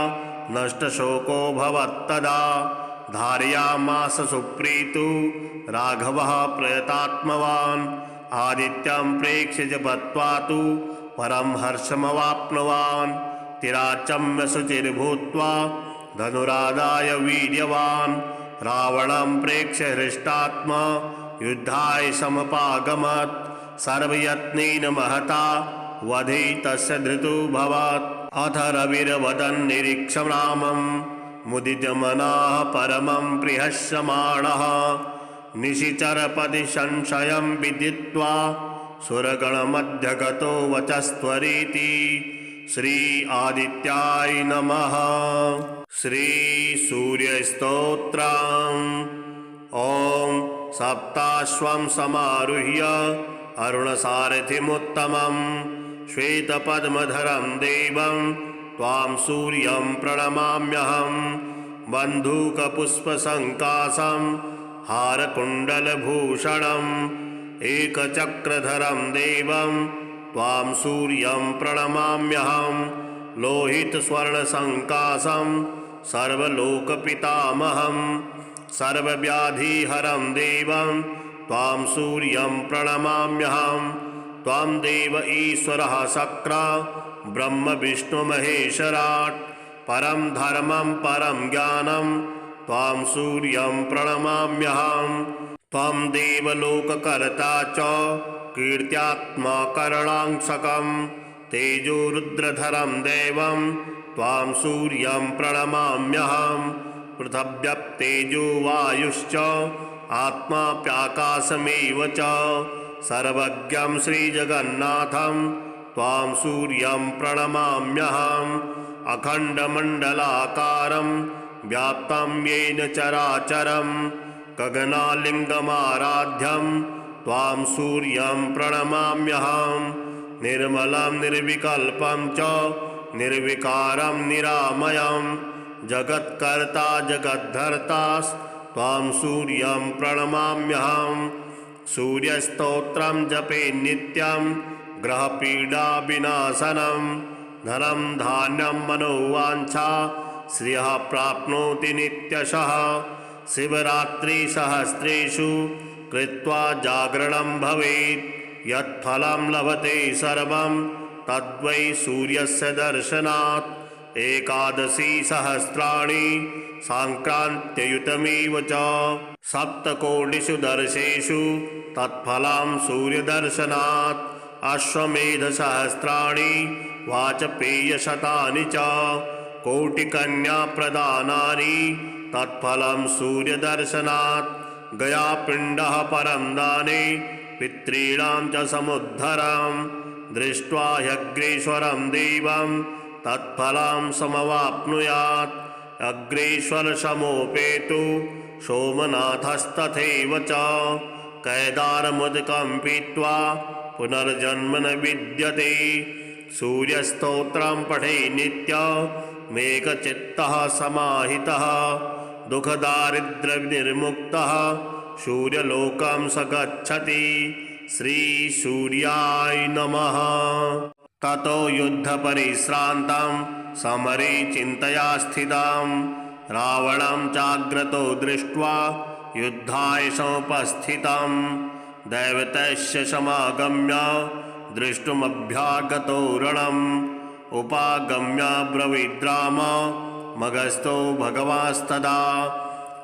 नष्टशोको भवत्तदा धारयामास सुप्रीतो राघवः प्रयतात्मवान् आदित्यं प्रेक्ष्य जपत्वा तु परं हर्षमवाप्नुवान् तिराचम्य शुचिर्भूत्वा धनुरादाय वीर्यवान् रावणं प्रेक्ष्य हृष्टात्मा युद्धाय समुपागमत् सर्वयत्नेन महता वधे तस्य धृतोऽभवत् अथ रविर्वदन् निरीक्ष्य रामं मुदितमनः परमं प्रियस्यमाणः निशिचरपदि संशयं विदित्वा सुरगणमध्यगतो वचस्त्वरीति श्री आदित्याय नमः। श्री सूर्यस्तोत्रम्। ॐ सप्ताश्वं समारुह्य अरुणसारथिमुत्तमं श्वेतपद्मधरं देवं त्वां सूर्यं प्रणमाम्यहं बन्धूकपुष्पसङ्कासं हारकुण्डलभूषणम् एकचक्रधरं देवं त्वां सूर्यं प्रणमाम्यहं लोहितस्वर्णसङ्कासं सर्वलोकपितामहं सर्वव्याधिहरं देवं त्वां सूर्यं प्रणमाम्यहं त्वां देव ईश्वरः शक्र ब्रह्म विष्णुमहेश्वराट् परं धर्मं परं ज्ञानं त्वां सूर्यं प्रणमाम्यहं त्वं देवलोककर्ता च कीर्त्यात्मा करणांशकं तेजोरुद्रधरं देवं त्वां सूर्यं प्रणमाम्यहं पृथिव्यप्तेजो वायुश्च आत्माप्याकाशमेव च सर्वज्ञं श्रीजगन्नाथं त्वां सूर्यं प्रणमाम्यहम् अखण्डमण्डलाकारं व्याप्तं येन चराचरं गगनालिङ्गमाराध्यं त्वां सूर्यं प्रणमाम्यहं निर्मलं निर्विकल्पं च निर्विकारं निरामयं जगत्कर्ता जगद्धर्ता त्वां सूर्यं प्रणमाम्यहं सूर्यस्तोत्रं जपे नित्यं ग्रहपीडाविनाशनं धनं धान्यं मनोवाञ्छा श्रियः प्राप्नोति नित्यशः शिवरात्रिसहस्रेषु कृत्वा जागरणं भवेत् यत्फलं लभते सर्वं तद्वै सूर्यस्य दर्शनात् एकादशी सहस्राणि साङ्क्रान्त्ययुतमेव च सप्तकोटिषु दर्शेषु तत्फलं सूर्यदर्शनात् अश्वमेधसहस्राणि वाजपेयशतानि च कोटिकन्याप्रदानानि तत्फलं सूर्यदर्शनात् गयापिण्डः परं दाने पितॄणां च समुद्धरं दृष्ट्वा ह्यग्रेश्वरं देवं तत्फलं समवाप्नुयात् अग्रेश्वरसमोपेतु सोमनाथस्तथैव च कैदारमुदकं पीत्वा पुनर्जन्म न विद्यते सूर्यस्तोत्रं पठे नित्यमेकचित्तः समाहितः दुःखदारिद्र्यविनिर्मुक्तः सूर्यलोकं स गच्छति। श्रीसूर्याय नमः। ततो युद्धपरिश्रान्तं समरे चिन्तया स्थितं रावणं चाग्रतो दृष्ट्वा युद्धाय समुपस्थितं दैवतस्य समागम्य दृष्टुमभ्यागतो रणम् उपागम्य ब्रवीद्राम मगस्थो भगवास्तदा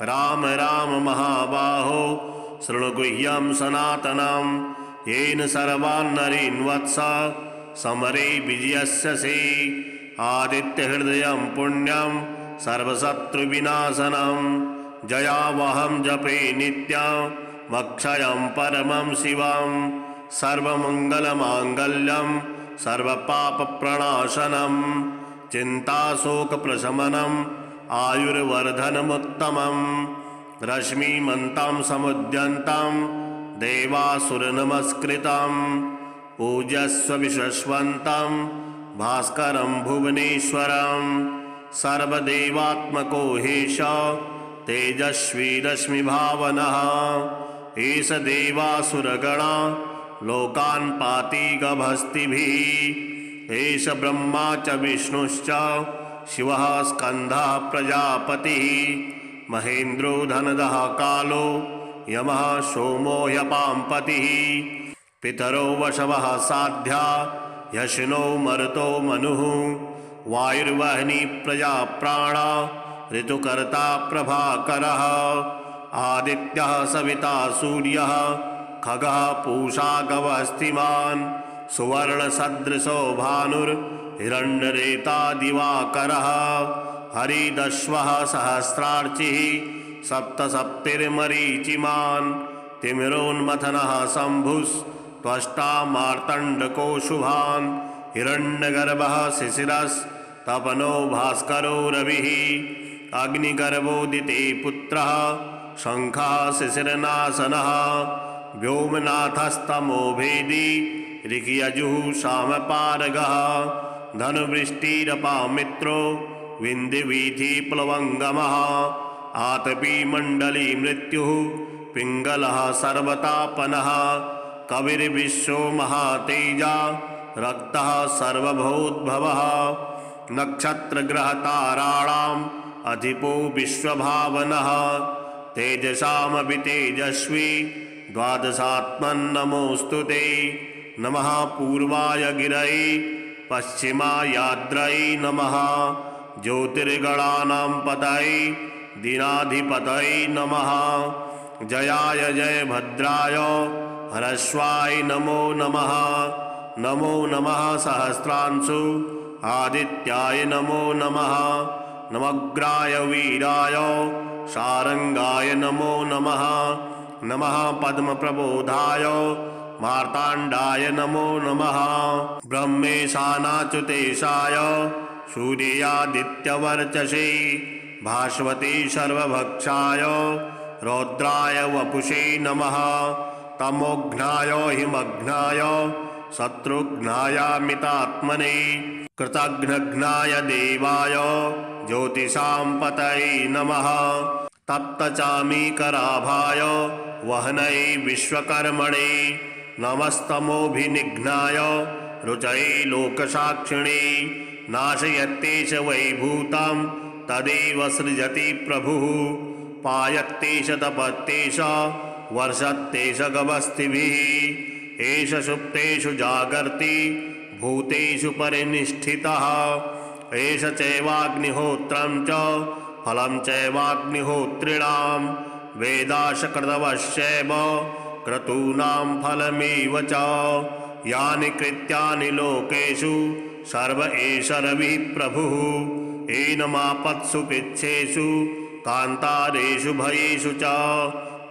राम राम महाबाहो शृणुगुह्यं सनातनं येन सर्वान् नरीन् वत्स समरे विजयस्यसि आदित्यहृदयं पुण्यं सर्वशत्रुविनाशनं जयावहं जपे नित्यमक्षयं परमं शिवं सर्वमङ्गलमाङ्गल्यं सर्वपापप्रणाशनं चिन्ताशोकप्रशमनम् आयुर्वर्धनमुत्तमं रश्मिमन्तं समुद्यन्तं देवासुरनमस्कृतं पूजस्व विश्वस्वन्तं भास्करं भुवनेश्वरं सर्वदेवात्मको हेश तेजस्वी रश्मिभावनः एष देवासुरगणा लोकान् पाति गभस्तिभिः एष ब्रह्मा च विष्णुश्च शिवः स्कन्दः प्रजापतिः महेन्द्रो धनदः कालो यमः सोमो ह्यपां पतिः पितरो वशवः साध्या यशिनो मरुतो मनुः वायुर्वहनी प्रजा प्राणा ऋतुकर्ता प्रभाकरः आदित्यः सविता सूर्यः खगः पूषा गवस्तिमान् सुवर्णसदृशो भानुर्हिरण्यरेता दिवाकरः हरिदश्वः सहस्रार्चिः सप्तसप्तिर्मरीचिमान् तिमिरोन्मथनः शम्भुस्त्वष्टा मार्तण्डको शुभान् हिरण्यगर्भः शिशिरस्तपनो भास्करो रविः अग्निगर्भोदिते पुत्रः शङ्खः शिशिरनाशनः व्योमनाथस्तमो भेदी ऋषियजुः सामपारगः धनुवृष्टिरपामित्रो विन्ध्यवीथिप्लवङ्गमः आतपी मण्डली मृत्युः पिङ्गलः सर्वतापनः कविर्विश्वो महातेजा रक्तः सर्वभूद्भवः नक्षत्रग्रहताराणाम् अधिपो विश्वभावनः तेजसामपि तेजस्वी द्वादशात्मन्नमोऽस्तु ते नमः पूर्वाय गिरये पश्चिमायाद्रये नमः ज्योतिर्गणानां पतये दीनाधिपतये नमः जयाय जयभद्राय ह्रस्वाय नमो नमः नमो नमः सहस्रांशु आदित्याय नमो नमः नमग्राय वीराय शारंगाय नमो नमः नमः पद्मप्रबोधाय मार्ताण्डाय नमो नमः ब्रह्मेशानाच्युतेशाय सूर्यादित्यवर्चसे भास्वते सर्वभक्षाय रौद्राय वपुषे नमः तमोघ्नाय हिमघ्नाय शत्रुघ्नायामितात्मने कृतघ्नघ्नाय देवाय ज्योतिषां पतये नमः तप्तचामीकराभाय वहनये विश्वकर्मणे नमस्तमोभिनिघ्नाय रुचये लोकसाक्षिणे नाशयत्येष वैभूतं तदेव सृजति प्रभुः पायत्येष तपत्येष वर्षत्येष गवस्तिभिः एष सुप्तेषु जागर्ति भूतेषु परिनिष्ठितः एष चैवाग्निहोत्रं च फलं चैवाग्निहोत्रिणां वेदाशकृतवश्चैव क्रतूनां फलमेव च यानि कृत्यानि लोकेषु सर्व एष रविः प्रभुः एनमापत्सु पिच्छेषु कान्तारेषु भयेषु च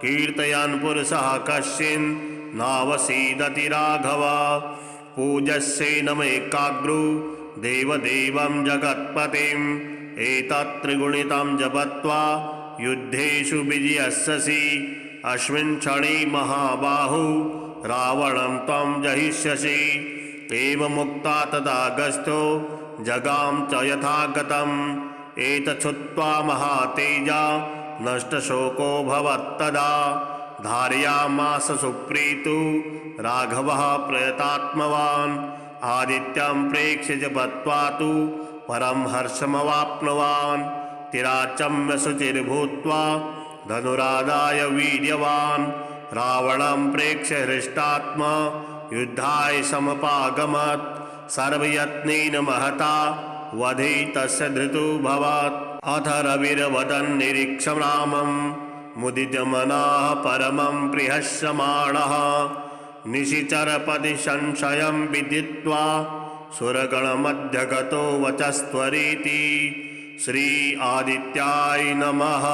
कीर्तयन् पुरुषः कश्चिन् नावसीदति राघव पूजस्येनमेकाग्रो देवदेवं जगत्पतिम् एतत्त्रिगुणितं जपत्वा युद्धेषु विजयस्यसि अस्मिन् क्षणे महाबाहु रावणं त्वं जहिष्यसि एवमुक्ता तदागस्त्यो जगाम च यथागतम् एतच्छ्रुत्वा महातेजा नष्टशोको भवत्तदा धारयामास सुप्रीतो राघवः प्रयतात्मवान् आदित्यं प्रेक्ष्य जपत्वा तु परं हर्षमवाप्नुवान् तिराचम्य शुचिर्भूत्वा धनुरादाय वीर्यवान् रावणं प्रेक्ष्य हृष्टात्मा युद्धाय समपागमत् सर्वयत्नेन महता वधे तस्य धृतोऽभवत् अथ रविर्वदन् निरीक्षं रामं मुदितमनः परमं प्रिहस्यमाणः निशिचरपदि संशयं विदित्वा सुरगणमध्यगतो वचस्त्वरीति श्री आदित्याय नमः।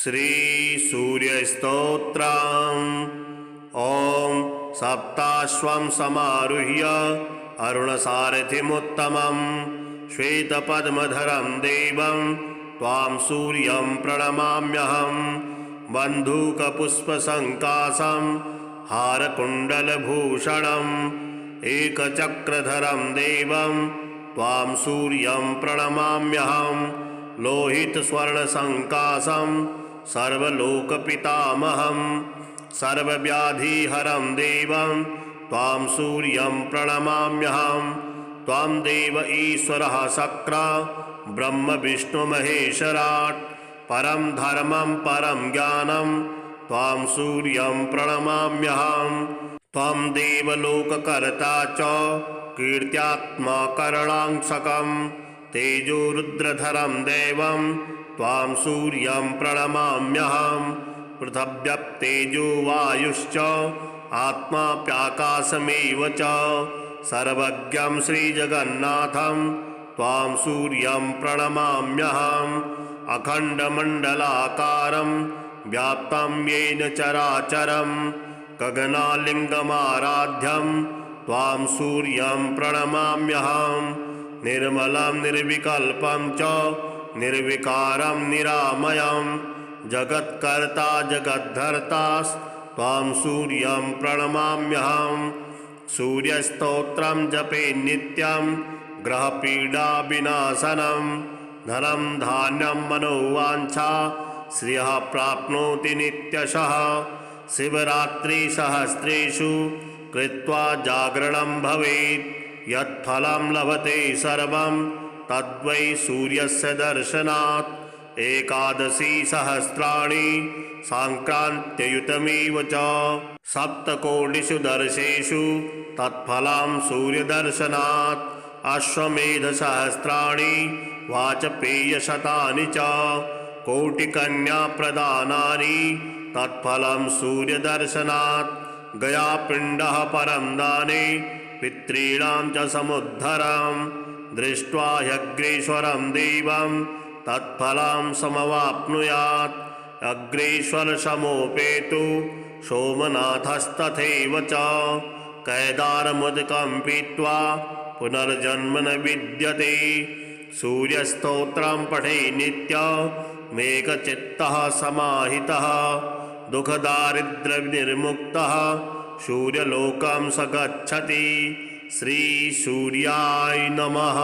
श्री सूर्यस्तोत्रम् ॐ सप्ताश्वं समारुह्य अरुणसारथिमुत्तमं श्वेतपद्मधरं देवं त्वां सूर्यं प्रणमाम्यहं बन्धूकपुष्पसङ्काशं हारकुण्डलभूषणम् एकचक्रधरं देवं त्वां सूर्यं प्रणमाम्यहं लोहितस्वर्णसङ्काशं सर्वलोकपितामहं सर्वव्याधिहरं देवं त्वां सूर्यं प्रणमाम्यहं त्वां देव ईश्वरः शक्र ब्रह्म विष्णुमहेश्वराट् परं धर्मं परं ज्ञानं त्वां सूर्यं प्रणमाम्यहं त्वं देवलोककर्ता च कीर्त्यात्मा करणांशकं तेजोरुद्रधरं देवं त्वां सूर्यं प्रणमाम्यहं पृथिव्यप्तेजो वायुश्च आत्माप्याकाशमेव च सर्वज्ञं श्रीजगन्नाथं त्वां सूर्यं प्रणमाम्यहम् अखण्डमण्डलाकारं व्याप्तं येन चराचरं गगनालिङ्गमाराध्यं त्वां सूर्यं प्रणमाम्यहं निर्मलं निर्विकल्पं च निर्विकारं निरामयं जगत्कर्ता जगद्धर्ता त्वां सूर्यं प्रणमाम्यहं सूर्यस्तोत्रं जपे नित्यं ग्रहपीडाविनाशनं धनं धान्यं मनोवाञ्छा श्रियः प्राप्नोति नित्यशः शिवरात्रिसहस्रेषु कृत्वा जागरणं भवेत् यत्फलं लभते सर्वं तद्वै सूर्यस्य दर्शनात् एकादशी सहस्राणि साङ्क्रान्त्ययुतमेव च सप्तकोटिषु दर्शेषु तत्फलं सूर्यदर्शनात् अश्वमेधसहस्राणि वाजपेयशतानि च कोटिकन्याप्रदानानि तत्फलं सूर्यदर्शनात् गयापिण्डः परं दाने पितॄणां च समुद्धरं दृष्ट्वा ह्यग्रेश्वरं देवं तत्फलं समवाप्नुयात् अग्रेश्वरसमोपेतु सोमनाथस्तथैव च कैदारमुदकं पीत्वा पुनर्जन्म न विद्यते सूर्यस्तोत्रं पठे नित्यमेकचित्तः समाहितः दुःखदारिद्र्यनिर्मुक्तः सूर्यलोकं स गच्छति। श्रीसूर्याय नमः।